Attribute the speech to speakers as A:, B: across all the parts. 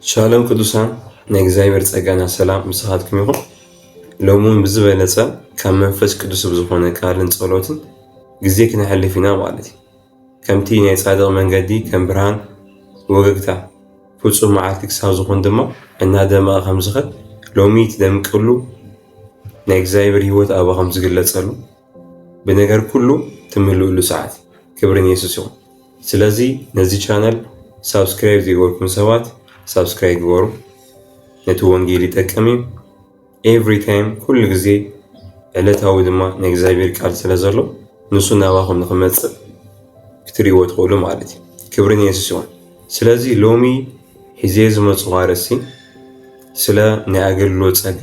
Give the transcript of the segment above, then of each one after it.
A: ሻሎም ቅዱሳን ናይ እግዚአብሔር ጸጋና ሰላም ምስኻትኩም ይኹን። ሎሙን ብዝበለጸ ካብ መንፈስ ቅዱስ ብዝኾነ ቃልን ጸሎትን ግዜ ክነሕልፍ ኢና ማለት እዩ። ከምቲ ናይ ጻድቕ መንገዲ ከም ብርሃን ወገግታ ፍጹም መዓልቲ ክሳብ ዝኾን ድማ እናደመቐ ከም ዝኸድ ሎሚ ትደምቅሉ ናይ እግዚአብሔር ህይወት ኣባ ከም ዝግለጸሉ ብነገር ኩሉ ትምልኡሉ ሰዓት ክብርን ኢየሱስ ይኹን። ስለዚ ነዚ ቻነል ሳብስክራይብ ዘይገበርኩም ሰባት ሳብስክራይብ ግበሩ። ነቲ ወንጌል ይጠቅም እዩ። ኤቭሪ ታይም ኩሉ ግዜ ዕለታዊ ድማ ናይ እግዚአብሔር ቃል ስለ ዘሎ ንሱ ናባኹም ንኽመጽእ ክትሪእዎ ትኽእሉ ማለት እዩ። ክብርን ኢየሱስ ይኹን። ስለዚ ሎሚ ሒዜ ዝመጽኡ ኣርእስቲ ስለ ናይ ኣገልግሎት ጸጋ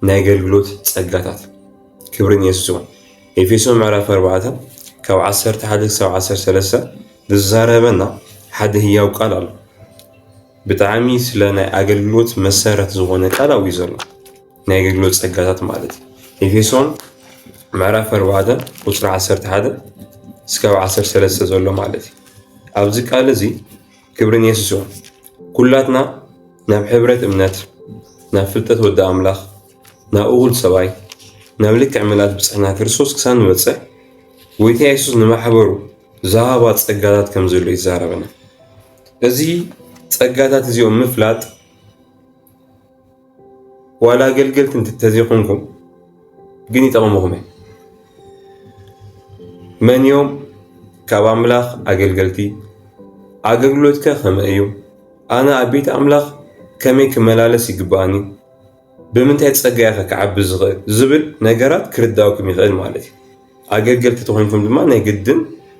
A: ናይ ኣገልግሎት ጸጋታት ክብርን ኢየሱስ ይኹን። ኤፌሶን ምዕራፍ 4 ካብ 11 ክሳብ 13 ዝዛረበና ሓደ ህያው ቃል ኣሎ። ብጣዕሚ ስለ ናይ ኣገልግሎት መሰረት ዝኾነ ቃል ኣውዩ ዘሎ ናይ ኣገልግሎት ጸጋታት ማለት እዩ። ኤፌሶን ምዕራፍ 4 ቁጽሪ 11 እስካብ 13 ዘሎ ማለት እዩ። ኣብዚ ቃል እዚ ክብርን ኢየሱስ ይኹን ኩላትና ናብ ሕብረት እምነት ናብ ፍልጠት ወዲ ኣምላኽ ናብ እኹል ሰባይ ናብ ልክዕ ምልኣት ብፅሕና ክርስቶስ ክሳብ ንበፅሕ ጎይታ ኢየሱስ ንማሕበሩ ዝሃባ ጸጋታት ከም ዘሎ ይዛረበና። እዚ ጸጋታት እዚኦም ምፍላጥ ዋላ ኣገልገልቲ እንተዘይኮንኩም ግን ይጠቕሙኹም እዮም። መን እዮም ካብ ኣምላኽ ኣገልገልቲ ኣገልግሎትከ ከመይ እዩ? ኣነ ኣብ ቤት ኣምላኽ ከመይ ክመላለስ ይግባኣኒ? ብምንታይ ጸጋ ኢኸ ክዓቢ ዝኽእል ዝብል ነገራት ክርዳእኩም ይኽእል ማለት እዩ። ኣገልገልቲ ተኾይንኩም ድማ ናይ ግድን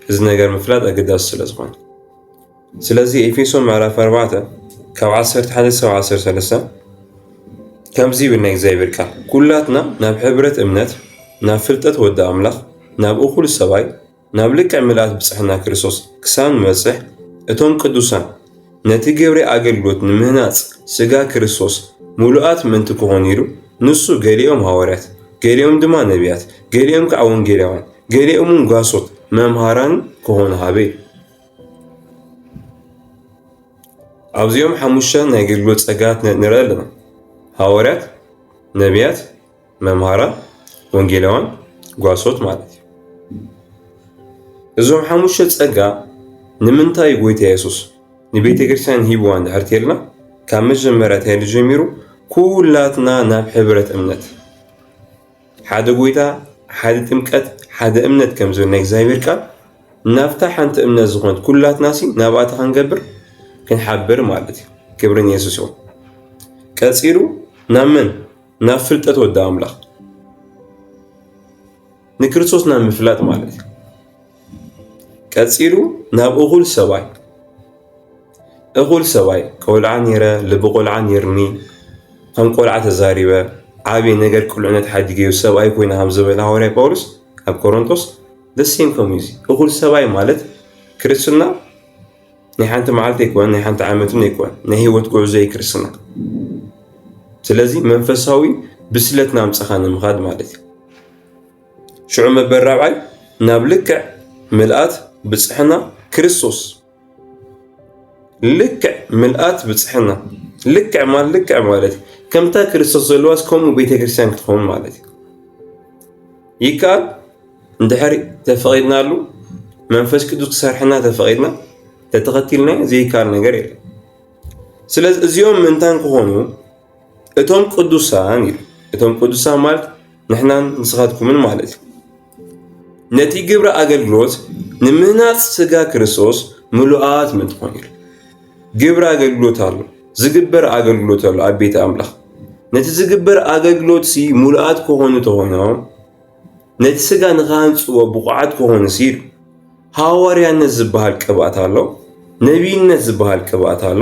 A: እዚ ነገር ምፍላጥ ኣገዳሲ ስለ ዝኾነ ስለዚ ኤፌሶን ምዕራፍ 4 ካብ 11 ክሳብ 13 ከምዚ ይብል ናይ እግዚአብሔር ቃል ኩላትና ናብ ሕብረት እምነት ናብ ፍልጠት ወዲ ኣምላኽ ናብ እኹል ሰባይ ናብ ልክዕ ምልኣት ብፅሕና ክርስቶስ ክሳብ ንበፅሕ እቶም ቅዱሳን ነቲ ግብሪ ኣገልግሎት ንምህናፅ ስጋ ክርስቶስ ሙሉኣት ምእንቲ ክኾኑ ኢሉ ንሱ ገሊኦም ሃዋርያት ገሊኦም ድማ ነቢያት ገሊኦም ከዓ ወንጌላውያን ገሊኦም ጓሶት መምሃራን ክኾኑ ሃበ እዩ። ኣብዚኦም ሓሙሽተ ናይ ኣገልግሎት ጸጋታት ንርኢ ኣለና። ሃዋርያት፣ ነቢያት፣ መምሃራን፣ ወንጌላውያን፣ ጓሶት ማለት እዩ። እዞም ሓሙሽተ ጸጋ ንምንታይ ጎይታ ኢየሱስ ንቤተ ክርስቲያን ሂብዋ እንድሕር ተልና ካብ መጀመርያ እንታይሉ ጀሚሩ ኩላትና ናብ ሕብረት እምነት ሓደ ጎይታ ሓደ ጥምቀት ሓደ እምነት ከም ዝብል ናይ እግዚአብሔር ቃል ናብታ ሓንቲ እምነት ዝኾነት ኩላትና ናብኣታ ክንገብር ክንሓብር ማለት እዩ። ክብርን ኢየሱስ ይኹን። ቀፂሉ ናብ መን? ናብ ፍልጠት ወዲ ኣምላኽ ንክርስቶስ ናብ ምፍላጥ ማለት እዩ። ቀፂሉ ናብ እኹል ሰባይ እኹል ሰባይ ቆልዓ ነይረ ልቢ ቆልዓ ነይርኒ ከም ቆልዓ ተዛሪበ ዓብይ ነገር ቁልዕነት ሓዲገዩ ሰብኣይ ኮይና ከም ዝበለ ሃዋርያ ጳውሎስ ኣብ ቆሮንቶስ ደሴም ከምኡ እዩ። እኹል ሰባይ ማለት ክርስትና ናይ ሓንቲ መዓልቲ ኣይኮነን ናይ ሓንቲ ዓመትን ኣይኮነን ናይ ህይወት ጉዕዞ እዩ ክርስትና። ስለዚ መንፈሳዊ ብስለት ናምፅኻ ንምኻድ ማለት እዩ። ሽዑ መበል ራብዓይ ናብ ልክዕ ምልኣት ብፅሕና ክርስቶስ ልክዕ ምልኣት ብፅሕና ልክዕ ማለት ከምታ ክርስቶስ ዘለዋስ ከምኡ ቤተ ክርስቲያን ክትኸውን ማለት እዩ። ይከኣል እንድሕሪ ተፈቒድናሉ መንፈስ ቅዱስ ክሰርሐና ተፈቒድና ተተኸቲልና ዘይከኣል ነገር የለን። ስለዚ እዚኦም ምንታን ክኾኑ እቶም ቅዱሳን ኢሉ እቶም ቅዱሳን ማለት ንሕናን ንስኻትኩምን ማለት እዩ። ነቲ ግብሪ ኣገልግሎት ንምህናፅ ስጋ ክርስቶስ ምሉኣት ምእንቲ ክኾኑ ኢሉ ግብሪ ኣገልግሎት ኣሎ ዝግበር ኣገልግሎት ኣሎ ኣብ ቤተ ኣምላኽ ነቲ ዝግበር ኣገልግሎት ሙሉኣት ክኾኑ ተኾይኖም ነቲ ስጋ ንኻንፅዎ ብቑዓት ክኾኑ ኢሉ ሃዋርያነት ዝበሃል ቅብኣት ኣሎ፣ ነቢይነት ዝበሃል ቅብኣት ኣሎ፣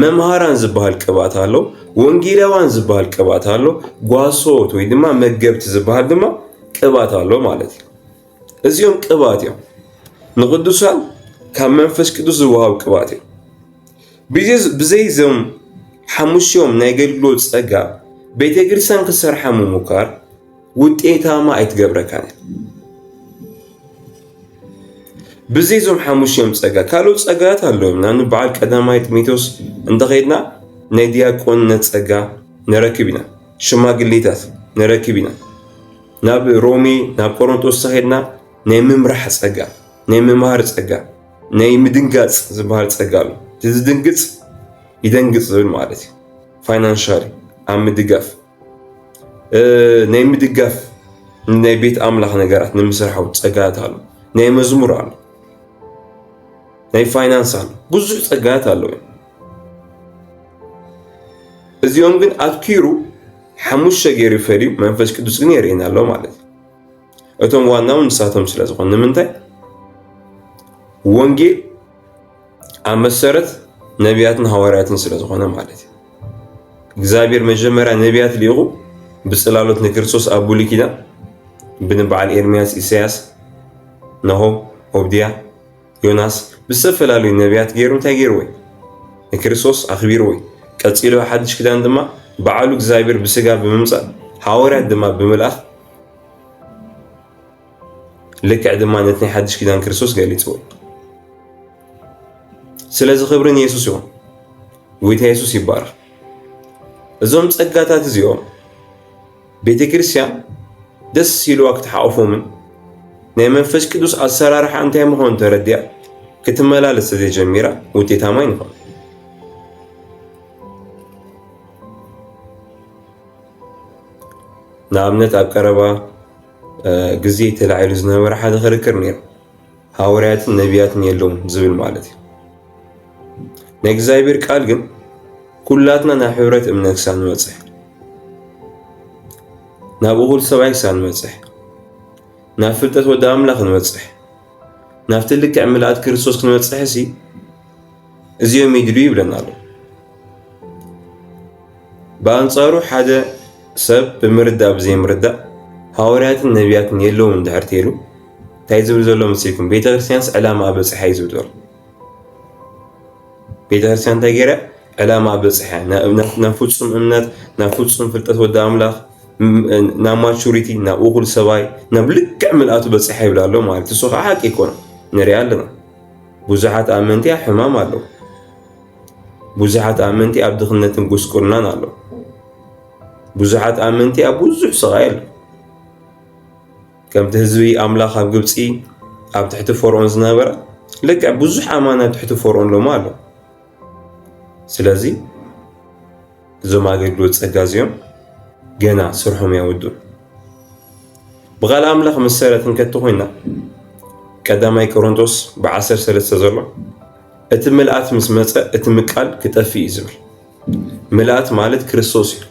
A: መምሃራን ዝበሃል ቅብኣት ኣሎ፣ ወንጌላውያን ዝበሃል ቅብኣት ኣሎ፣ ጓሶት ወይ ድማ መገብቲ ዝበሃል ድማ ቅብኣት ኣሎ ማለት እዩ። እዚኦም ቅብኣት እዮም ንቅዱሳን ካብ መንፈስ ቅዱስ ዝወሃብ ቅብኣት እዮም። ብዘይ እዞም ሓሙሽዮም ናይ ኣገልግሎት ጸጋ ቤተ ክርስቲያን ክሰርሓ ምሙካር ውጤታማ ኣይትገብረካን። ብዘይ እዞም ሓሙሽዮም ጸጋ ካልኦት ጸጋታት ኣለዎም። ንኣብነት በዓል ቀዳማይ ጢሞቴዎስ እንተ ኸይድና ናይ ዲያቆንነት ጸጋ ንረክብ ኢና ሽማግሌታት ንረክብ ኢና ናብ ሮሜ ናብ ቆሮንቶስ ኸይድና ናይ ምምራሕ ጸጋ ናይ ምምሃር ጸጋ ናይ ምድንጋጽ ዝበሃል ጸጋ ኣሎ ዝድንግጽ ይደንግጽ ዝብል ማለት እዩ ፋይናንሻሊ ኣብ ምድጋፍ ናይ ምድጋፍ ናይ ቤት ኣምላኽ ነገራት ንምስርሐው ጸጋታት ኣሎ ናይ መዝሙር ኣሎ ናይ ፋይናንስ ኣሎ ብዙሕ ጸጋታት ኣለዉ እዚኦም ግን ኣትኪሩ ሓሙሽተ ገይሩ ይፈልዩ መንፈስ ቅዱስ ግን የርእየና ኣሎ ማለት እዩ እቶም ዋናው ንሳቶም ስለ ዝኾኑ ንምንታይ ወንጌል ኣብ መሰረት ነቢያትን ሃዋርያትን ስለ ዝኾነ ማለት እዩ እግዚአብሔር መጀመርያ ነቢያት ሊቑ ብጽላሎት ንክርስቶስ ኣብ ብሉይ ኪዳን ብንበዓል ኤርምያስ ኢሳያስ ናሆም ኦብድያ ዮናስ ብዝተፈላለዩ ነቢያት ገይሩ እንታይ ገይሩ ወይ ንክርስቶስ ኣኽቢሩ ወይ ቀፂሉ ሓድሽ ኪዳን ድማ በዓሉ እግዚአብሔር ብስጋ ብምምጻእ ሃዋርያት ድማ ብምልኣኽ ልክዕ ድማ ነቲ ናይ ሓድሽ ኪዳን ክርስቶስ ገሊጹ ወይ ስለዚ ክብርን ኢየሱስ ይኹን ጎይታ ኢየሱስ ይባረኽ እዞም ጸጋታት እዚኦም ቤተ ክርስቲያን ደስ ኢልዋ ክትሓቁፎምን ናይ መንፈስ ቅዱስ ኣሰራርሓ እንታይ ምዃኑ ተረዲኣ ክትመላለስ ዘጀሚራ ውጤታማ ይንኾን ንኣብነት ኣብ ቀረባ ግዜ ተላዒሉ ዝነበረ ሓደ ክርክር ነይሩ ሃዋርያትን ነቢያትን የለውም ዝብል ማለት እዩ ናይ እግዚአብሔር ቃል ግን ኩላትና ናብ ሕብረት እምነት ክሳብ ንበፅሕ ናብ እኹል ሰብኣይ ክሳብ ንበፅሕ ናብ ፍልጠት ወዲ ኣምላኽ ንበፅሕ ናብ ትልክዕ ምልኣት ክርስቶስ ክንበፅሕ እሲ እዚኦም ይድልዩ ይብለና ኣሎ ብኣንጻሩ ሓደ ሰብ ብምርዳእ ብዘይምርዳእ ሃዋርያትን ነቢያትን የለውም እንድሕር ተይሉ እንታይ ዝብል ዘሎ መሲልኩም ቤተክርስትያንስ ዕላማ በፅሓ እዩ ዝብል ዘሎ ቤተክርስትያን እንታይ ገይራ ዕላማ በፅሓ ናብ ፍጹም እምነት ናብ ፍጹም ፍልጠት ወዲ ኣምላኽ ናብ ማቹሪቲ ናብ እኹል ሰብኣይ ናብ ልክዕ ምልኣቱ በፅሓ ይብላ ኣሎ ማለት እሱ ከዓ ሓቂ ይኮነ ንሪኣ ኣለና ብዙሓት ኣመንቲ ኣብ ሕማም ኣለዉ ብዙሓት ኣመንቲ ኣብ ድኽነትን ጉስቁልናን ኣለዉ ብዙሓት ኣመንቲ ኣብ ብዙሕ ስቓይ ኣለዉ ከምቲ ህዝቢ ኣምላኽ ኣብ ግብፂ ኣብ ትሕቲ ፈርዖን ዝነበረ ልክዕ ብዙሕ ኣማን ኣብ ትሕቲ ፈርዖን ሎማ ኣሎ ስለዚ እዞም ኣገልግሎት ጸጋ እዚኦም ገና ስርሖም ያውዱን ብቓል ኣምላኽ መሰረት እንከቲ ኮይና ቀዳማይ ቆሮንቶስ ብ13 ዘሎ እቲ ምልኣት ምስ መፀ እቲ ምቃል ክጠፊ እዩ ዝብል ምልኣት ማለት ክርስቶስ እዩ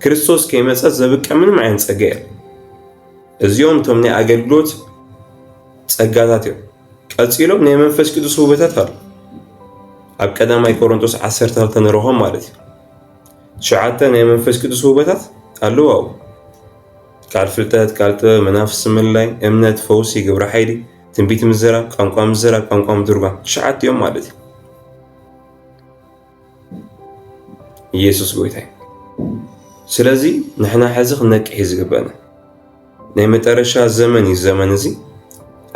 A: ክርስቶስ ከይመፀ ዘብቀ ምንም ዓይነት ጸጋ የለ እዚኦም እቶም ናይ ኣገልግሎት ጸጋታት እዮም ቀፂሎም ናይ መንፈስ ቅዱስ ውበታት ኣሎ ኣብ ቀዳማይ ቆሮንቶስ 12 ንረኽቦም ማለት እዩ ሸዓተ ናይ መንፈስ ቅዱስ ውበታት ኣለዉ ኣብኡ ቃል ፍልጠት ቃል ጥበብ መናፍስ ምልላይ እምነት ፈውሲ ግብረ ሓይሊ ትንቢት ምዝራብ ቋንቋ ምዝራብ ቋንቋ ምትርጓም ሸዓተ እዮም ማለት እዩ ኢየሱስ ጎይታ ስለዚ ንሕና ሕዚ ክነቅሕ ዝግበአና ናይ መጨረሻ ዘመን እዩ ዘመን እዚ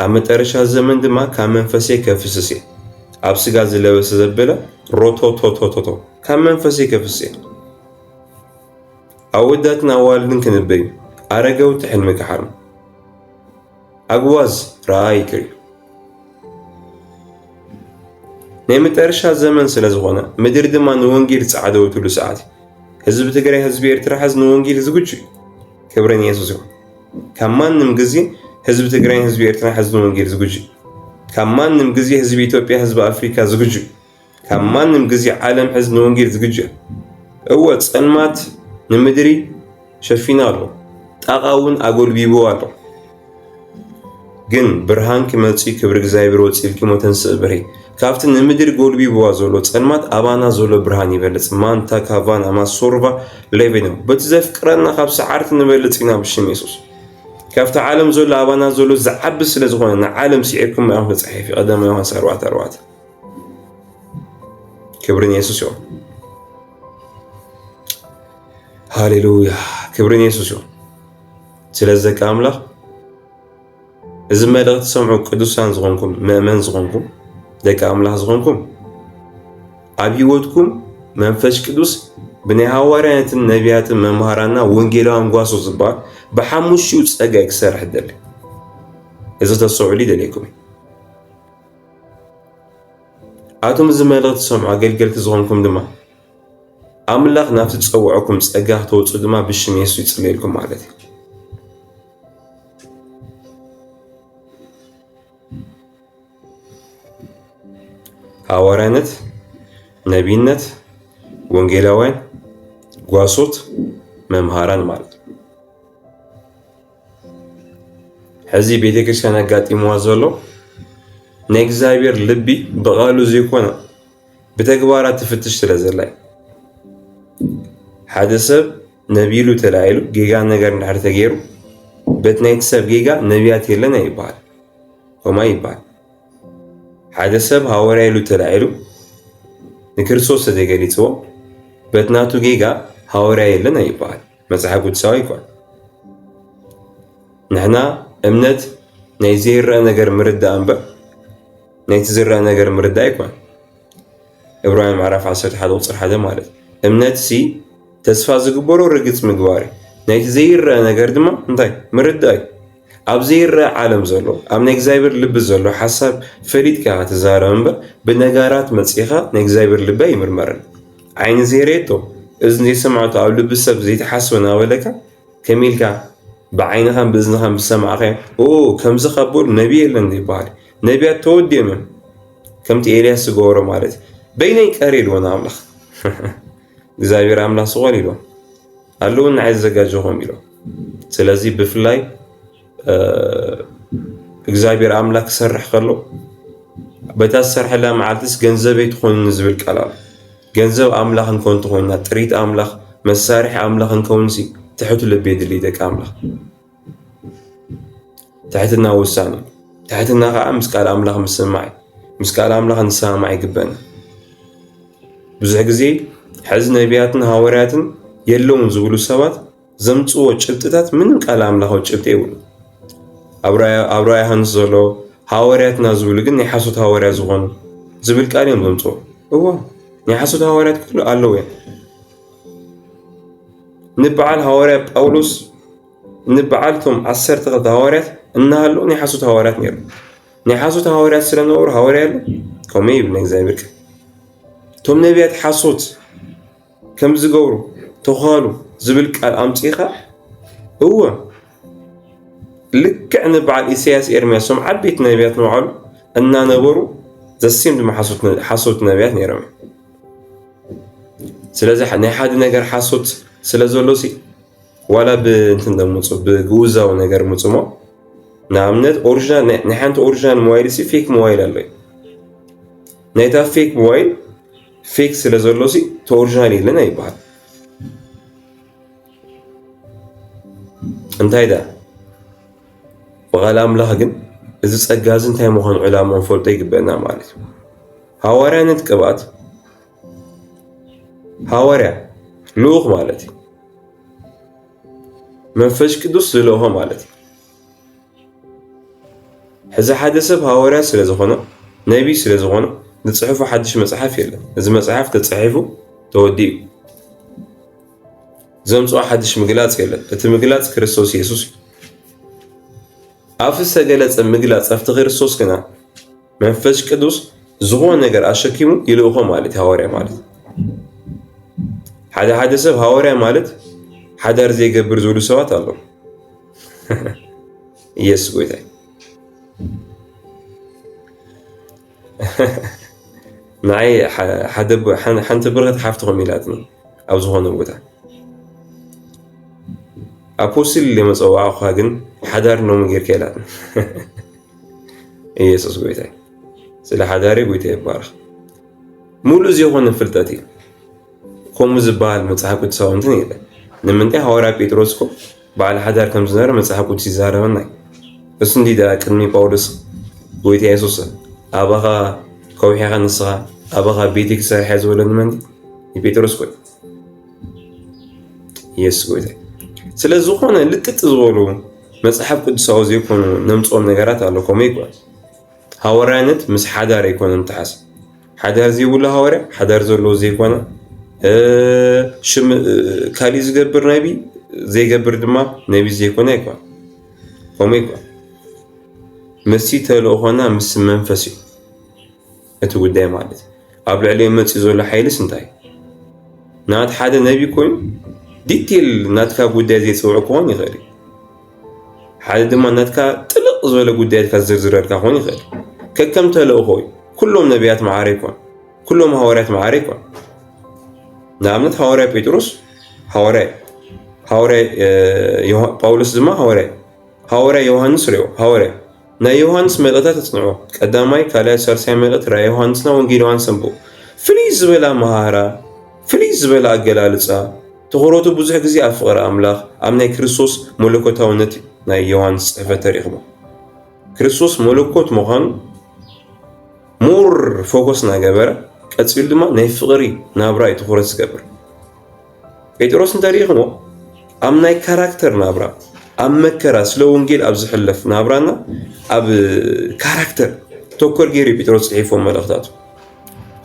A: ኣብ መጨረሻ ዘመን ድማ ካብ መንፈሰይ ከፍስስ እየ ኣብ ስጋ ዝለበሰ ዘበለ ሮቶቶቶቶ ካብ መንፈሰይ ከፍስስ እየ ኣወዳትን ኣዋልድን ክንበዩ ኣረጋውቲ ሕልሚ ክሓርሙ ኣግዋዝ ረኣይ ይክርዩ ናይ መጨረሻ ዘመን ስለ ዝኾነ ምድሪ ድማ ንወንጌል ፃዕደወትሉ ሰዓት ህዝቢ ትግራይ ህዝቢ ኤርትራ ሕዚ ንወንጌል ዝግጁ እዩ ክብረን ኢየሱስ ይኹን ካብ ማንም ግዜ ህዝቢ ትግራይ ህዝቢ ኤርትራ ሕዚ ንወንጌል ዝግጁ ካብ ማንም ግዜ ህዝቢ ኢትዮጵያ ህዝቢ ኣፍሪካ ዝግጁ ካብ ማንም ግዜ ዓለም ሕዚ ንወንጌል ዝግጁ እወ ጸልማት ንምድሪ ሸፊና ኣሎ ጣቓውን ኣጎልቢቡ ኣሎ ግን ብርሃን ክመጽ ክብሪ እግዚአብሔር ወፂልኪ ሞተንስእ ብርሂ ካብቲ ንምድሪ ጎልቢብዋ ዘሎ ጸልማት ኣባና ዘሎ ብርሃን ይበልጽ ማንታ ካቫና ማሶርቫ ሌቬኖ በቲ ዘፍቅረና ካብ ሰዓርቲ ንበልጽ ኢና ብሽም ኢየሱስ ካብቲ ዓለም ዘሎ ኣባና ዘሎ ዝዓቢ ስለ ዝኾነ ንዓለም ሲዒርኩም ማያም ተጻሒፍ ቀዳማይ ዮሐንስ 4:4 ክብርን ኢየሱስ ይኹን ሃሌሉያ ክብርን ኢየሱስ ይኹን ስለዘካ ኣምላኽ እዚ መልእኽቲ ሰምዑ ቅዱሳን ዝኾንኩም ምእመን ዝኾንኩም ደቂ ኣምላኽ ዝኾንኩም ኣብ ህይወትኩም መንፈስ ቅዱስ ብናይ ሃዋርያትን ነቢያትን መምሃራና ወንጌላውያን ጓሶ ዝበሃል ብሓሙሽኡ ፀጋ ክሰርሕ ደሊ እዚ ተሰውዕሉ ይደልየኩም ኣቶም ዝመልእኽቲ ሰምዑ ኣገልገልቲ ዝኾንኩም ድማ ኣምላኽ ናብቲ ዝፀውዐኩም ፀጋ ክትወፁ ድማ ብሽም የሱስ ይፅልየልኩም ማለት እዩ ሃዋርያነት ነቢይነት ወንጌላውያን ጓሶት መምሃራን ማለት ሕዚ ቤተክርስቲያን ኣጋጢምዋ ዘሎ ናይ እግዚአብሔር ልቢ ብቓሉ ዘይኮነ ብተግባራት ትፍትሽ ስለ ዘላ ሓደ ሰብ ነቢሉ ተላዒሉ ጌጋ ነገር እንድሕር ተገይሩ በቲ ናይቲ ሰብ ጌጋ ነቢያት የለና ይበሃል ሆማ ይበሃል ሓደ ሰብ ሃዋርያ ኢሉ ተላዒሉ ንክርስቶስ ተገሊፅዎ በቲ ናቱ ጌጋ ሃዋርያ የለና ይበሃል መጽሓፍ ቅዱሳዊ ይኮን ንሕና እምነት ናይ ዘይረአ ነገር ምርዳእ እምበር ናይቲ ዝረአ ነገር ምርዳእ ይኮን ዕብራውያን ምዕራፍ 11 ቁፅሪ 1 ማለት እምነት ሲ ተስፋ ዝግበሮ ርግፅ ምግባር ናይቲ ዘይረአ ነገር ድማ እንታይ ምርዳእ ኣብ ዘይረአ ዓለም ዘሎ ኣብ ናይ እግዚአብሔር ልቢ ዘሎ ሓሳብ ፈሊጥካ ትዛረብ እምበር ብነጋራት መፂኻ ናይ እግዚአብሔር ልቢ ይምርመርን ዓይኒ ዘይረአቶ እዝኒ ዘይሰምዐቶ ኣብ ልቢ ሰብ ዘይተሓስበ ናበለካ ከመኢልካ بعينها بإذنها بالسمع أخي كم زخبور نبي لن يبالي نبي توديهم كم تيليا سجورة مالتي بينك أريد وانا أملخ زاير أملخ صغير له قالوا عايز جاجوهم له سلازي بفلاي زاير أملخ سرح خلو بتسرح لا معلتس جنزبي تكون نزل الكلام جنزب أملخ نكون تكون تريد أملخ مسارح أملخ نكون سي تحت البيد اللي دك أملخ تحتنا وساني تحتنا مسك على أملخ مسمعي مسك على أملخ نسامعي جبنا بزح جزي حزن نبياتنا هاوراتن يلون زولو سبات زمتو وشبتات من على أملخ وشبت يقول أبرايا هنزلو هاوراتنا زولو جن يحسوا هاورات زغون زبل كاريم زمتو هو يحسوا هاورات كله قالوا يعني نبعال هوارات أولوس نبعالتهم عسرت غد هوارات إنها لو نحسوت هوارات نير نحسوت هوارات سلنور هوارات كمي بنك زي برك توم نبيات حسوت كم زجورو تخالو زبلك الأمتيخة هو لك نبعال إسياس إرمياسهم عبيت نبيات نوعل إننا نبرو زسيم دم حسوت نبيات نيرم سلازح نحد نجر حسوت سلازولوسي ولا بنتن دموتو بجوزا ونجر موتوما نعمنت أورجان نحنت أورجان موبايل سي فيك موبايل اللي نيتا فيك موبايل فيك سلازولوسي تورجاني لنا يبعد انت هيدا وغلام لهجن إذا تسجازن تاي مخن علامة فولتيك بينا مالك هاورا نتكبات هاورا لوغ مالتي منفش كدوس لوها مالتي حزا حدث بهاورا سلازخونا نبي سلازخونا نتصحفو حدش مصحف يلا إذا مصحف تتصحفو توديه زمصو حدش مقلات يلا تمقلات كريستوس يسوس أفس جلت مقلات أفتغير الصوص كنا منفش كدوس زغون نجر أشكيمو يلوها مالتي هاورا مالتي حدا حدث بهاورا مالت حدا رزي يقبر زولو سوات الله يس قويتاي معي حدا حنت برغت حافتهم ميلاتني أو زغون قويتاي أبوسل اللي مصوعه خاقن حدار نوم غير كيلاتني يس قويتاي سلا حداري قويتاي بارخ مولو زيغون نفلتاتي كوم زبال مصحف تساوي انتني له نمنتي هورا بيتروسكو بعد حدار كم زنار مصحف تسيزاره مناي بس ندي دا كرمي باولس قويتي يسوس ابغا كوحي غنصها ابغا بيتك ساحز ولا نمنتي بيتروسكو يس قويتي ስለዝኾነ ልጥጥ ዝበሉ መጽሓፍ ቅዱሳዊ ዘይኮኑ ነምጾም ነገራት ኣለኩም ይጓል ሃዋርያነት ምስ ሓዳር ኣይኮነም ተሓስ حدار زي ولا هوري حدار زلو زي كونه شم كالي زجبر نبي زي جبر دما نبي زي كونه يكون هم يكون مسي تلو هنا مس منفسي أنت قدام عادي قبل عليه مسي زول حيلس انتهي نات حدا نبي كون ديتيل ناتكا قدام زي سوى كون يغير حدا دما ناتكا تلق زول قدام كزرزر كون يغير كم تلو هوي كلهم نبيات معاركون كلهم هوريات معاركون نعمت هوري بيتروس هوري باولس زما هوري يوحنس ريو هوري نا يوحنس ملأتا تتصنعو قداماي كالا سرسي ملأت را يوحنسنا ونجيل يوحنس سنبو فليز بلا مهارة فليز بلا أقلالسا تغروتو بزح كزي أفغر أملاخ أمناي كريستوس ملكوت هونتي نا يوحنس تاريخمو كريستوس ملكوت مغان مور فوكس ناقبرا كتسفيل دما ناي فغري نابرا يتخورس قبر بيتروس تاريخمو أمناي كاركتر نابرا أم مكرا سلو ونجيل أبز حلف نابرانا أب كاركتر توكر جيري بيتروس عيفو ملغتاتو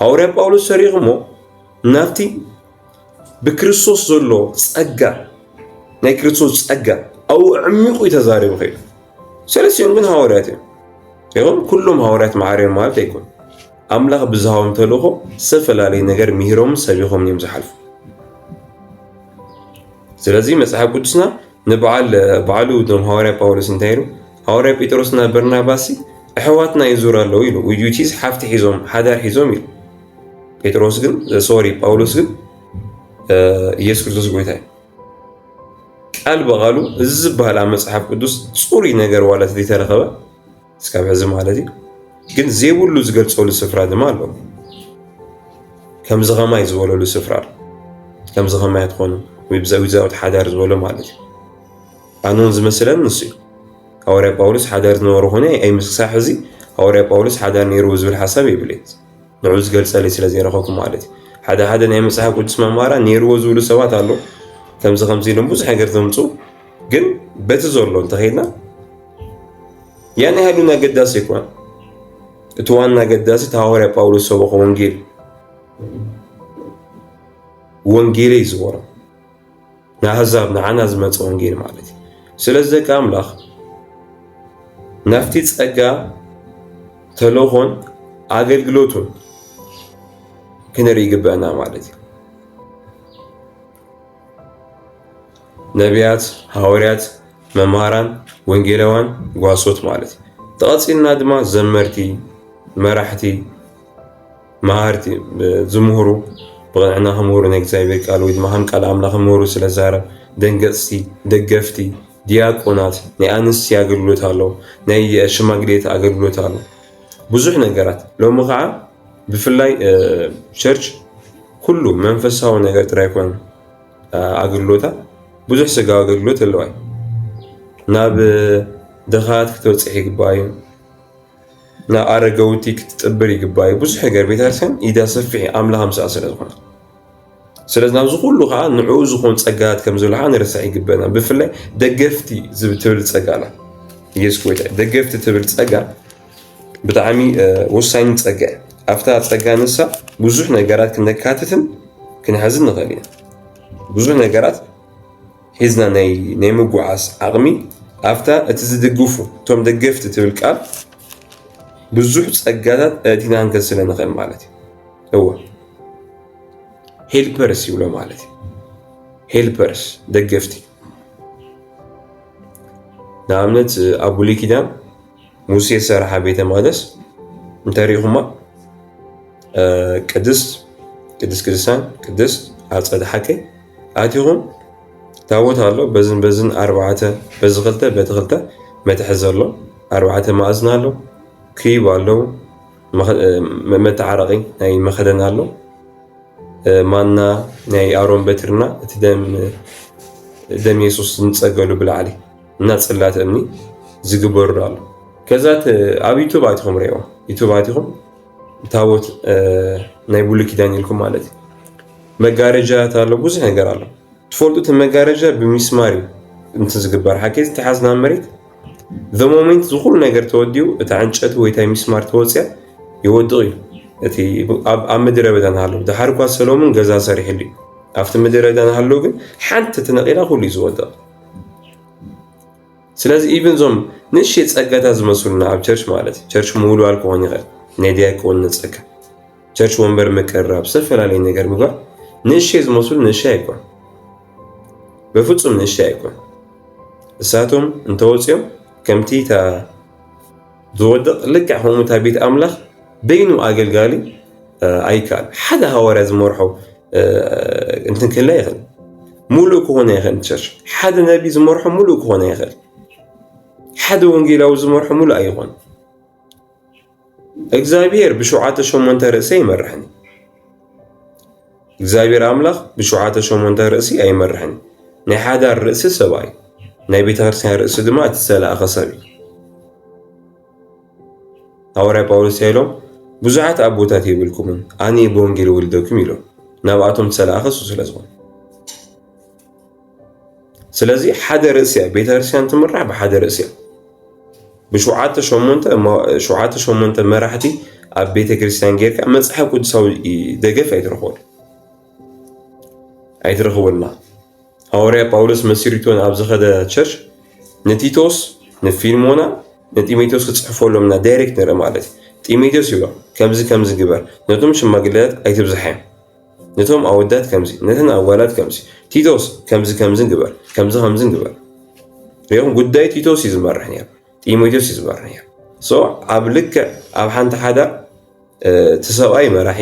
A: هوري باولوس سريغمو نافتي بكريستوس زولو تسأقا ناي كريستوس تسأقا أو عميقو يتزاري بخير سلسيون من هورياتي يقول كلهم هوريات معارين مالت يكون أملاغ بزهاهم تلوخو سفل علي نجر ميهروم سبيخهم يمزحلفو سلازي مسحاب قدسنا نبعل بعلو دم هوري باولوس انتايرو هوري بيتروسنا برناباسي احواتنا يزورا له يلو ويجوتيز حافت حيزوم حدار حيزوم يلو بيتروس جن سوري باولوس جن يسوع كريستوس قويتاي قال بغالو الزبها على مسحاب قدس صوري نجر ولا تدي ترخبه اسكاب حزم مالتي جن زيبولو زغلصو لسفرا دمالو كم زغما يزولو لسفرا كم زغما يتخونو ويبزاو زاوت حدار زولو مالتي قانون مثلا نصي هوري باولوس حدار نورو هنا اي مسخ حزي هوري باولوس حدار نيروز بالحساب يبليت نعوز جلسه لي سلازي رخوكم مالتي حدا ناي مسحاب قدس مامارا نيروز ولو سوات الله كم زغمزي لهم بزح حاجه تمصو جن بتزولو انتهينا يعني هلونا قداس يكون اتوانا قداس هوري باولوس سو ونجيل ونجيلي زورا نحزابنا عنا زمت ونجيل مالتي سلازك أملاخ نفتي تسأقا تلوخون عقل قلوتون كنري قبعنا مالتي نبيات هاوريات مماران وانجيلوان قواسوت مالتي تغطينا دما زمرتي مرحتي مهارتي زمهورو بغنعنا همورو نيك زايبك قالوا إذا هم قال أملاخ همورو سلازارة دنقصتي دقفتي دياقونات ناي أنس ياقلولوت هالو ناي شماقليت أقلولوت هالو بزح نقرات لو مقعا بفلاي شرش كله منفسها ونقرات رايكون أقلولوتا بزح سقا أقلولوت اللواي ناب دخات كتوصحي قبايو نا أرقوتي كتتقبري قبايو بزح قربيت هالسان إذا صفحي أملا همسا أسلازخونا سلازنا زغلو خا نعوز خون تصقات كم زول حان رسعي قبنا بفلا دقفتي زبتبل تصقالا يسكويت دقفتي تبل تصقا بطعمي وساين تصقا أفتح تصقا نسا بزح نقرات كنكاتتن كنحزن نغاليا بزح نقرات حزنا ناي مقعاس عقمي أفتح أتزدقوفو توم دقفتي تبل قال بزح تصقاتات تينا هنكسلنا نغال مالتي هو هيلبرس يقولوا مالتي هيلبرس دقفتي نعملت أبو لي كده موسى سرحة بيت مقدس تاريخهما قدس عصد حكي آتيهم تاوت هالو بزن أربعة بزغلته بتغلته ما تحزر له أربعة ما أزنا له كريب هالو متعرقي هاي مخدن هالو مانا ناي أرون بترنا دم يسوس نتسجلوا بالعلي نتصلات أمني زجبر رالو كذات أبي توباتهم ريوا يتوباتهم تاوت ناي بقول كده لكم مالتي مجارجة تالو بوزح نقرالو تفولتوا المجارجة بمسماري انت زجبر حكيت تحزنا مريت ذا مومنت دخول نقر توديو تعنشت ويتاي مسمار توسع يودغي እቲ ኣብ ምድረ በዳ ንሃሎ ድሓር እኳ ሰሎሞን ገዛ ሰሪሕሉ እዩ ኣብቲ ምድረ በዳ ንሃሎ ግን ሓንቲ ተነቂላ ኩሉ እዩ ዝወደቕ ስለዚ ኢቭን ዞም ንእሽተይ ፀጋታት ዝመስሉና ኣብ ቸርች ማለት እዩ ቸርች ምውልዋል ክኾን ይኽእል ናይ ዲያቆንነት ፀጋ ቸርች ወንበር ምቅራብ ዝተፈላለየ ነገር ምግባር ንእሽተይ ዝመስሉ ንእሽተይ ኣይኮን በፍጹም ንእሽተይ ኣይኮን እሳቶም እንተወፂኦም ከምቲ ዝወድቕ ልክዕ ከምኡ እታ ቤት ኣምላኽ በይኑ ኣገልጋሊ ኣይከኣል ሓደ ሃዋርያ ዝመርሖ እንትን ክህላ ይኽእል ሙሉእ ክኾነ ይኽእል ቸርች ሓደ ነቢ ዝመርሖ ሙሉእ ክኾነ ይኽእል ሓደ ወንጌላዊ ዝመርሖ ሙሉእ ኣይኾን እግዚአብሔር ብሸውዓተ ሸሞንተ ርእሲ ይመርሕኒ እግዚአብሔር ኣምላኽ ብሸውዓተ ሸሞንተ ርእሲ ኣይመርሕኒ ናይ ሓዳር ርእሲ ሰብኣይ ናይ ቤተክርስትያን ርእሲ ድማ እቲ ዝተላእኸ ሰብ እዩ ሃዋርያ ጳውሎስ ኢሎም ብዙሓት ኣቦታት የብልኩምን ኣነ ብወንጌል ወልደኩም ኢሎም ናብኣቶም ዝተላእኸ እሱ ስለዝኾነ ስለዚ ሓደ ርእሲ እያ ቤተክርስትያን ትምራሕ ብሓደ ርእሲ እያ ብሸውዓተ ሸሞንተ መራሕቲ ኣብ ቤተክርስትያን ጌርካ መፅሓፍ ቅዱሳዊ ደገፍ ኣይትረኽቡልና ሃዋርያ ጳውሎስ መሲሪቶን ኣብ ዝኸደ ቸርች ንቲቶስ ንፊልሞና ንጢሞቴዎስ ክፅሕፈሎምና ዳይሬክት ንርኢ ማለት እዩ ጢሞቴዎስ ይብሎ ከምዚ ግበር ነቶም ሽማግለታት ኣይትብዝሓዮም ነቶም ኣወዳት ከምዚ ነተን ኣጓላት ከምዚ ቲቶስ ከምዚ ግበር ከምዚ ግበር ሪኦም ጉዳይ ቲቶስ እዩ ዝመርሕ ነይሩ ጢሞቴዎስ እዩ ዝመርሕ ነይሩ ኣብ ልክዕ ኣብ ሓንቲ ሓዳር ተሰብኣይ መራሒ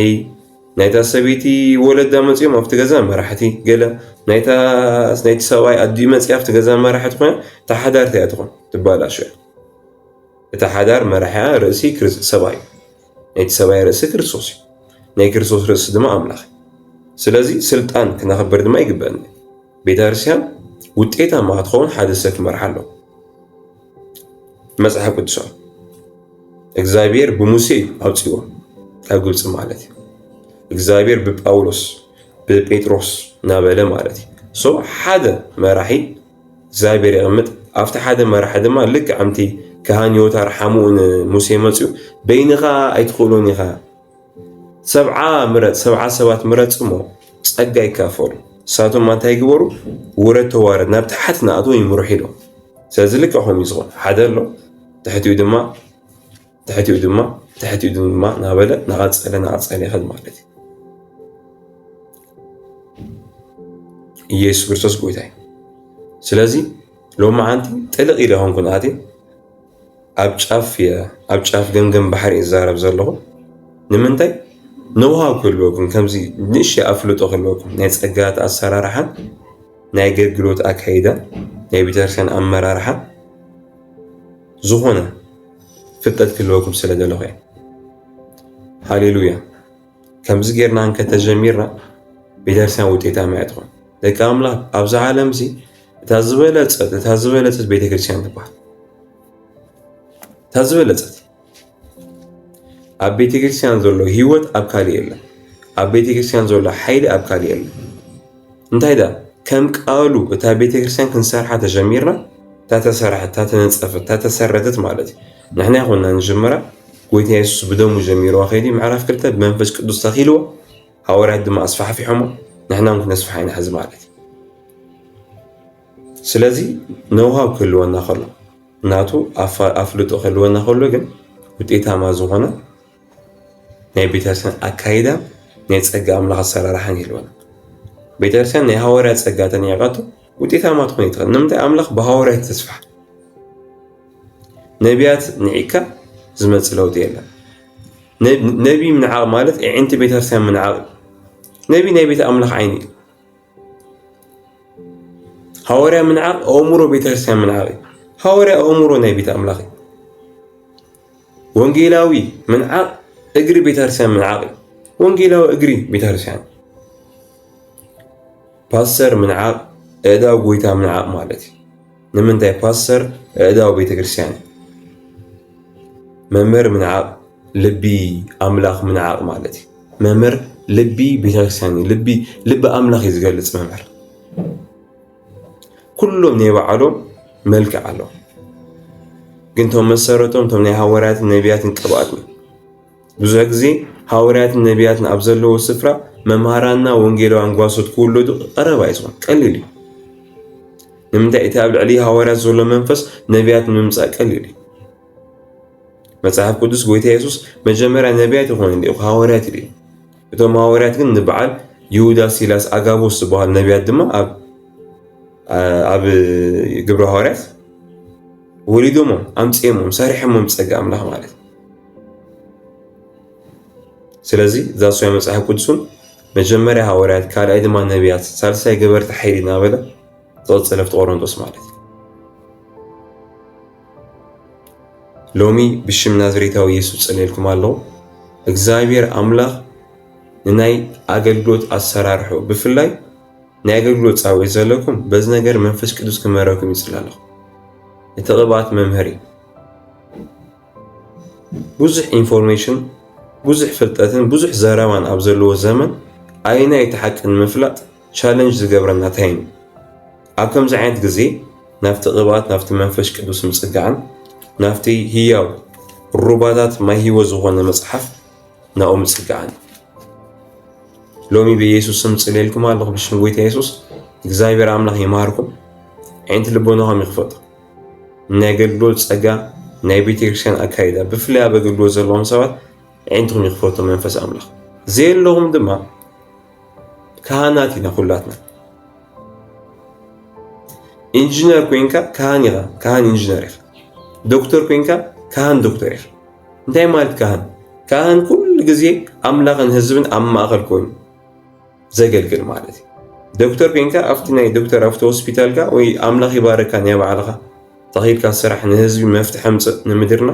A: ናይታ ሰበይቲ ወለዳ መፅኦም ኣብቲ ገዛ መራሕቲ ገለ ናይቲ ሰብኣይ ኣዲኡ መፅያ ኣብቲ ገዛ መራሕቲ ኮይና እታ ሓዳር እንታይ እያ ትኾን ትባላሾ እያ እታ ሓዳር መራሕያ ርእሲ ሰብኣይ ናይቲ ሰብኣይ ርእሲ ክርስቶስ እዩ ናይ ክርስቶስ ርእሲ ድማ ኣምላኽ ስለዚ ስልጣን ክነኽብር ድማ ይግበአኒ ቤተክርስትያን ውጤታማ ክትኸውን ሓደ ሰብ ክመርሕ ኣለዎ መፅሓፍ ቅዱሳዊ እግዚአብሔር ብሙሴ ኣውፂዎ ካብ ግብፂ ማለት እዩ እግዚአብሔር ብጳውሎስ ብጴጥሮስ ናበለ ማለት እዩ ሓደ መራሒ እግዚአብሔር ይቕምጥ ኣብቲ ሓደ መራሒ ድማ ልክ ኣምቲ ካህንዮታር ሓሙኡን ሙሴ መፅኡ በይንኻ ኣይትኽእሉን ኢኻ 70 ሰባት ምረፅ እሞ ፀጋ ይካፈሉ ንሳቶም እንታይ ይግበሩ ውረድ ተዋረድ ናብ ታሕቲ ንኣትዎ ይምርሑ ኢሎም ስለዚ ልክዕ ከምኡ እዩ ዝኾን ሓደ ኣሎ ትሕቲኡ ድማ ናበለ ናቐፀለ ይኸድ ማለት እዩ ኢየሱስ ክርስቶስ ጎይታ እዩ ስለዚ ሎማዓንቲ ጥልቕ ኢለ ኾንኩ ንኣቴ ኣብ ጫፍ ገምገም ባሕሪ ይዛረብ ዘለኹ ንምንታይ ንውሃብ ክህልወኩም ከምዚ ንእሽተይ ኣፍልጦ ክህልወኩም ናይ ፀጋት ኣሰራርሓን ናይ ኣገልግሎት ኣካይዳ ናይ ቤተክርስትያን ኣመራርሓ ዝኾነ ፍልጠት ክህልወኩም ስለ ዘለኹ እየ ሃሌሉያ ከምዚ ጌርና እንከተጀሚርና ቤተክርስትያን ውጤታማ እያ ትኾን ደቂ ኣምላኽ ኣብዚ ዓለም እዚ እታ ዝበለፀት ቤተክርስትያን ትበሃል እታ ዝበለፀት ኣብ ቤተክርስትያን ዘሎ ሂወት ኣብ ካሊእ የለን ኣብ ቤተክርስትያን ዘሎ ሓይሊ ኣብ ካሊእ የለን እንታይ ዳ ከም ቃሉ እታ ቤተክርስትያን ክንሰርሓ ተጀሚርና እታ ተሰርሐት እታ ተነፀፈት እታ ተሰረተት ማለት እዩ ንሕና ይኹንና ንጅምራ ጎይታ ኢየሱስ ብደሙ ጀሚርዋ ከይዲ ምዕራፍ 2 ብመንፈስ ቅዱስ ተኺልዎ ሃዋርያት ድማ ኣስፋሕፊሖሞ ንሕና ክነስፋሕ ኢና ሕዚ ማለት እዩ ስለዚ ነውሃብ ክህልወና ከሎ እናቱ ኣፍልጦ ክህልወና ከሎ ግን ውጤታማ ዝኾነ ናይ ቤተክርስትያን ኣካይዳ ናይ ፀጋ ኣምላኽ ኣሰራርሓን ይህልወና ቤተክርስትያን ናይ ሃዋርያት ፀጋ ተኒዕቃቶ ውጤታማ ትኾን ይትኽእል ንምንታይ ኣምላኽ ብሃዋርያት ተስፋሕ ነቢያት ንዒካ ዝመፅእ ለውጢ የለን ነቢ ምንዓቕ ማለት ዕንቲ ቤተክርስትያን ምንዓቕ ነቢ ናይ ቤተ ኣምላኽ ዓይኒ እዩ ሃዋርያ ምንዓቕ ኣእምሮ ቤተክርስትያን ምንዓቕ እዩ ሃዋርያ ኣእምሮ ናይ ቤተ ኣምላኽ እዩ ወንጌላዊ ምንዓቕ እግሪ ቤተክርስትያን ምንዓቕ እዩ ወንጌላዊ እግሪ ቤተክርስትያን ፓስተር ምንዓቕ ኣእዳው ጎይታ ምንዓቕ ማለት እዩ ንምንታይ ፓስተር ኣእዳው ቤተክርስትያን እዩ መምህር ምንዓቕ ልቢ ኣምላኽ ምንዓቕ ማለት እዩ መምህር ልቢ ቤተክርስትያን እዩ ልቢ ኣምላኽ እዩ ዝገልፅ መምህር ኩሎም ናይ ባዕሎም መልክዕ ኣለዎም ግን ቶም መሰረቶም ቶም ናይ ሃዋርያትን ነቢያትን ቅብኣት ብዙሕ ግዜ حواريات النبيات أبزلوا السفرة ممهرانا وانجيلو عنقواسط كله قرب يسون قليلي نمتى يتابع عليه حواريات زولو منفس نبيات نمسا قليلي مصحف قدس قويتا يسوس مجمرة نبيات يخون دي حواريات دي بتوم حواريات كن نبعال يهودا سيلاس أغابوس بها النبيات دما أب قبر حواريات وليدومم أمسيمم سارحمم مسقا أملاح مالت سلازي ذا سوى مصحف قدسون مجمرة حواريات كال أيدما نبيات سالساي قبر تحيري نابلة ضد سلفت أورندوس مالت لومي بشم نازريتاو يسوع صليلكم الله እግዚአብሔር أملاخ ناي أغلغلوت أسرارحو بفلاي ناي أغلغلوت صاوي زلكم بز ነገር መንፈስ ቅዱስ ከመራኩም ይጽላለሁ የተቀባት መምህሪ ብዙሕ ኢንፎርሜሽን ብዙሕ ፍልጠትን ብዙሕ ዘረባን ኣብ ዘለዎ ዘመን ኣይና የተሐቅን ምፍላጥ ቻሌንጅ ዝገብረና ታይም ኣብ ከምዚ ዓይነት ግዜ ናፍቲ ቅባት ናፍቲ መንፈስ ቅዱስ ምጽጋዕን ናፍቲ ህያው ሩባታት ማይ ህይወት ዝኾነ መጽሓፍ ናኡ ምጽጋዕን ሎሚ በኢየሱስ ስም ጽለይልኩም ኣለኹ ብሽም ጎይታ ኢየሱስ እግዚአብሔር ኣምላኽ ይማርኩም ዓይንቲ ልቦናኹም ይኽፈቱ ናይ ኣገልግሎት ጸጋ ናይ ቤተክርስትያን ኣካይዳ ብፍላይ ኣብ ኣገልግሎት ዘለዎም ሰባት ዓይንትኩም ይኽፈቱ መንፈስ ኣምላኽ ዘየለኹም ድማ ካህናት ኢና ኩላትና ኢንጂነር ኮይንካ ካህን ኢኻ ካህን ኢንጂነር ኢኻ ዶክተር ኮይንካ ካህን ዶክተር ኢኻ እንታይ ማለት ካህን ኩሉ ግዜ ኣምላኽን ህዝብን ኣብ ማእኸል ኮይኑ ዘገልግል ማለት እዩ ዶክተር ኮይንካ ኣብቲ ናይ ዶክተር ኣብቲ ሆስፒታልካ ወይ ኣምላኽ ይባረካ ናይ ባዕልኻ ተኺልካ ስራሕ ንህዝቢ መፍትሒ ምፅእ ንምድርና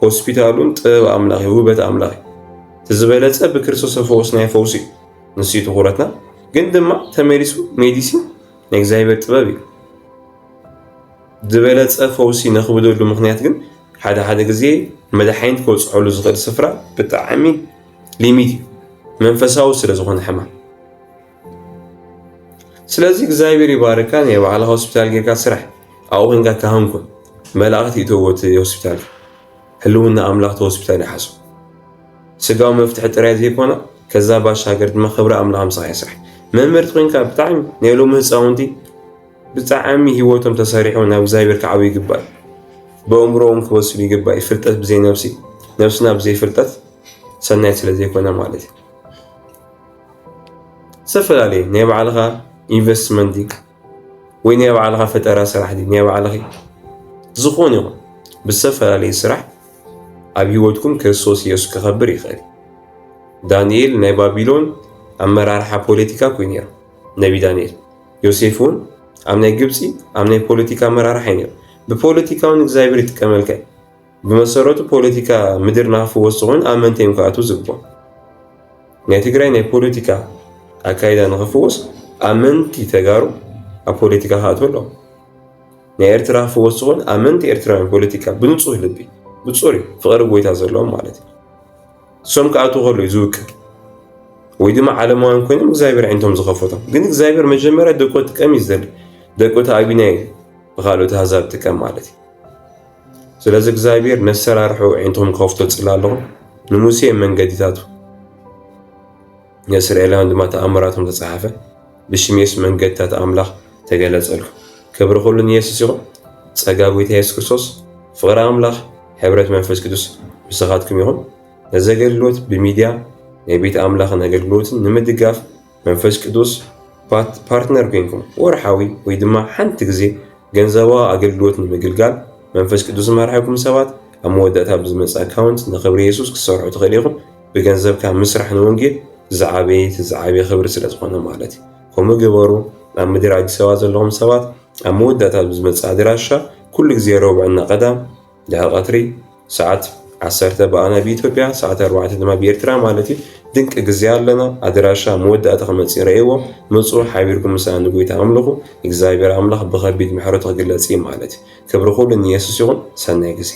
A: ሆስፒታሉን ጥበብ ኣምላኽ ውበት ኣምላኽ ትዝበለፀ ብክርስቶስ ፈውስ ናይ ፈውሲ ንስዩ ትኹረትና ግን ድማ ተመሪሱ ሜዲሲን ናይ እግዚአብሔር ጥበብ እዩ ዝበለፀ ፈውሲ ነኽብደሉ ምክንያት ግን ሓደ ግዜ መድሓኒት ክወፅሐሉ ዝኽእል ስፍራ ብጣዕሚ ሊሚት መንፈሳዊ ስለ ዝኾነ ሕማም ስለዚህ እግዚአብሔር ይባረካ ናይ ባዕልኻ ሆስፒታል ጌርካ ስራሕ ኣብኡ ኮንካ ካህን ኮን መላእኽቲ ይእትውዎት ሆስፒታል ህልውና ኣምላኽ ሆስፒታል ይሓስቡ ስጋዊ መፍትሒ ጥራይ ዘይኮነ ከዛ ባሻገር ድማ ክብሪ ኣምላኽ ምሳኻ ይስራሕ መምህርቲ ኮንካ ብጣዕሚ ናይ ሎሚ ህፃውንቲ ብጣዕሚ ህይወቶም ተሰሪሑ ናብ እግዚአብሔር ክዓብዩ ይግባእ በእምሮኦም ክወስሉ ይግባእ ፍልጠት ብዘይ ነፍሲ ነፍስና ብዘይ ፍልጠት ሰናይ ስለ ዘይኮነ ማለት እዩ ዝተፈላለዩ ናይ ባዕልኻ ኢንቨስትመንት ወይ ናይ ባዕልኻ ፈጠራ ስራሕ ዲ ናይ ባዕልኻ ዝኾነ ይኹን ብዝተፈላለየ ስራሕ ኣብ ህይወትኩም ክርስቶስ ኢየሱስ ክኸብር ይኽእል ዳንኤል ናይ ባቢሎን ኣመራርሓ ፖለቲካ ኮይኑ ነይሩ ነቢ ዳንኤል ዮሴፍ እውን ኣብ ናይ ግብፂ ኣብ ናይ ፖለቲካ ኣመራርሓ ነይሩ ብፖለቲካውን እግዚአብሔር ይጥቀመልካ ብመሰረቱ ፖለቲካ ምድር ናክፍወስ ዝኾን ኣመንቲ እዮም ክኣትዉ ዝግባእ ናይ ትግራይ ናይ ፖለቲካ ኣካይዳ ንኽፍወስ ኣመንቲ ተጋሩ ኣብ ፖለቲካ ክኣትዉ ኣለዎም ናይ ኤርትራ ክፍወስ ዝኾን ኣመንቲ ኤርትራውያን ፖለቲካ ብንጹህ ልቢ ብፁሪ ፍቕሪ ጎይታ ዘለዎም ማለት እዩ እሶም ክኣትዉ ከሎ እዩ ዝውክል ወይ ድማ ዓለማውያን ኮይኖም እግዚአብሔር ዓይንቶም ዝኸፈቶም ግን እግዚአብሔር መጀመርያ ደቆ ጥቀም እዩ ዝደሊ ደቆታ ኣብናይ بخالو تهزاب تكم مالتي سلازي እግዚአብሔር ነሰራርሑ ዓይንቶም ከፍቶ ጽላለሁ ንሙሴ መንገዲታቱ የእስራኤላውያን ድማ ተኣምራቶም ተጻሐፈ ብሽሜስ መንገድታት ኣምላኽ ተገለጸሉ ክብሪ ሁሉ ንኢየሱስ ይኹን ጸጋ ጎይታ ኢየሱስ ክርስቶስ ፍቕሪ ኣምላኽ ሕብረት መንፈስ ቅዱስ ብስኻትኩም ይኹን ነዘገልግሎት ብሚድያ ናይ ቤት ኣምላኽን ኣገልግሎትን ንምድጋፍ መንፈስ ቅዱስ ፓርትነር ኮይንኩም ወርሓዊ ወይ ድማ ሓንቲ ግዜ ገንዘባ ኣገልግሎት ንምግልጋል መንፈስ ቅዱስ መርሐኩም ሰባት ኣብ መወዳእታ ብዝመጽእ ኣካውንት ንኽብሪ ኢየሱስ ክሰርሑ ትኽእሉ ኢኹም ብገንዘብካ ምስራሕ ንወንጌል ዝዓበየ ክብሪ ስለ ዝኾነ ማለት እዩ ከምኡ ግበሩ ኣብ ምድሪ ኣዲስ ኣበባ ዘለኹም ሰባት ኣብ መወዳእታ ብዝመጽእ ኣድራሻ ኩሉ ግዜ ረቡዕና ቀዳም ድሕሪ ቀትሪ ሰዓት 10 በኣና ብኢትዮጵያ ሰዓት 4 ድማ ብኤርትራ ማለት እዩ ድንቂ ግዜ ኣለና ኣድራሻ መወዳእታ ክመጽእ ይረአይዎ መጽኡ ሓቢርኩም ምሳና ንጎይታ ኣምልኹ እግዚአብሔር ኣምላኽ ብኸቢድ ምሕረቱ ክግለጽ ማለት እዩ ክብሪ ኩሉ ንኢየሱስ ይኹን ሰናይ ግዜ